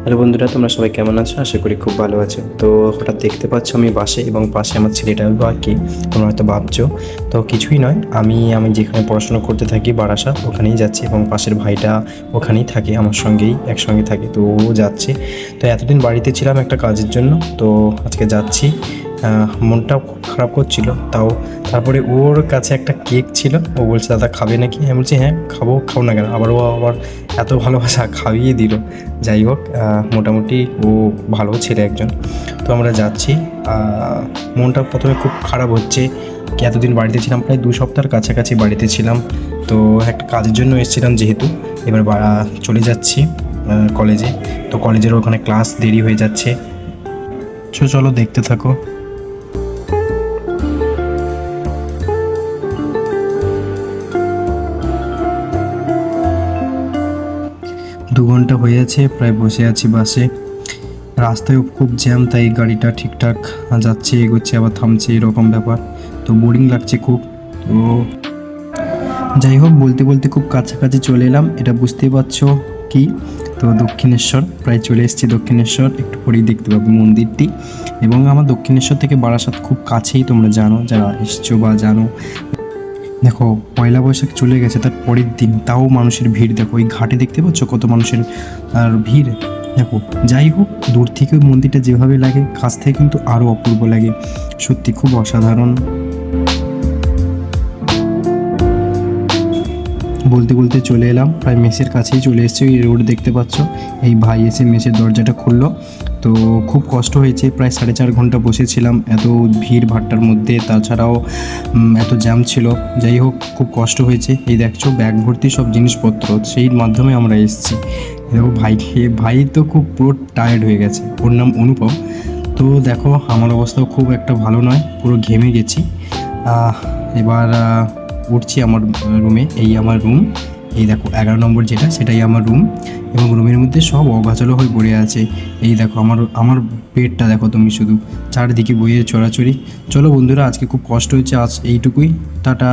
Hello বন্ধুরা, তোমরা সবাই কেমন আছো? আশা করি খুব ভালো আছো। তো হঠাৎ দেখতে পাচ্ছ আমি বাসে, এবং পাশে আমার ছেলেটা আর কি। তোমরা হয়তো ভাবছো, তো কিছুই নয়, আমি যেখানে পড়াশোনা করতে থাকি বারাসাত, ওখানেই যাচ্ছি, এবং পাশের ভাইটা ওখানেই থাকে, আমার সঙ্গেই একসঙ্গে থাকে, তো ও যাচ্ছে। তো এতদিন বাড়িতে ছিলাম একটা কাজের জন্য, তো আজকে যাচ্ছি। মনটাও খুব খারাপ করছিল, তারপরে ওর কাছে একটা কেক ছিল, ও বলছে দাদা খাবে নাকি? আমি বলছি হ্যাঁ খাবো, খাও না কেন। আবার ও এত ভালোবাসা খাইয়ে দিল। যাই হোক, মোটামুটি ও ভালো ছেলে একজন। তো আমরা যাচ্ছি। মনটা প্রথমে খুব খারাপ হচ্ছে, কি এতদিন বাড়িতে ছিলাম, প্রায় 2 সপ্তাহের কাছাকাছি বাড়িতে ছিলাম। তো একটা কাজের জন্য এসেছিলাম যেহেতু, এবার চলে যাচ্ছি কলেজে। তো কলেজের ওখানে ক্লাস দেরি হয়ে যাচ্ছে। চলো দেখতে থাকো। 2 ঘন্টা হয়ে আছে প্রায় বসে আছি বাসে। রাস্তায় খুব জ্যাম, তাই গাড়িটা ঠিকঠাক যাচ্ছে, এগোচ্ছে, আবার থামছে, এরকম ব্যাপার। তো বোরিং লাগছে খুব। তো যাই হোক, বলতে বলতে খুব কাছাকাছি চলে এলাম, এটা বুঝতেই পারছো কি। তো দক্ষিণেশ্বর প্রায় চলে এসেছি। দক্ষিণেশ্বর একটু পরেই দেখতে পাবো মন্দিরটি, এবং আমার দক্ষিণেশ্বর থেকে বারাসাত খুব কাছেই, তোমরা জানো, যারা এসছো বা জানো। দেখো, পয়লা বৈশাখ চলে গেছে, তার পরের দিন, তাও মানুষের ভিড় দেখো। ওই ঘাটে দেখতে পাচ্ছ কত মানুষের আর ভিড় দেখো। যাই হোক, দূর থেকে ওই মন্দিরটা যেভাবে লাগে, কাছ থেকে কিন্তু আরও অপূর্ব লাগে, সত্যি খুব অসাধারণ। বলতে বলতে চলে এলাম, প্রায় মেসের কাছেই চলে এসেছি। ওই রোড দেখতে পাচ্ছ, এই ভাই এসে মেসের দরজাটা খুললো। তো খুব কষ্ট হয়েছে, প্রায় 4.5 ঘন্টা বসেছিলাম এত ভিড় ভাট্টার মধ্যে, তাছাড়াও এত জ্যাম ছিল। যাই হোক, খুব কষ্ট হয়েছে। এই দেখছো ব্যাগ ভর্তি সব জিনিসপত্র, সেই মাধ্যমে আমরা এসেছি। দেখো ভাই তো খুব পুরো টায়ার্ড হয়ে গেছে, ওর নাম অনুপম। তো দেখো আমার অবস্থাও খুব একটা ভালো নয়, পুরো ঘেমে গেছি। এবার উঠছি আমার রুমে। এই আমার রুম, এই দেখো 11 নম্বর যেটা, সেটাই আমার রুম, এবং রুমের মধ্যে সব অগাছালো হয়ে পড়ে আছে। এই দেখো আমার বেডটা দেখো তুমি, শুধু চারদিকে বইয়ের চড়াচড়ি। চলো বন্ধুরা, আজকে খুব কষ্ট হচ্ছে, আজ এইটুকুই, টাটা।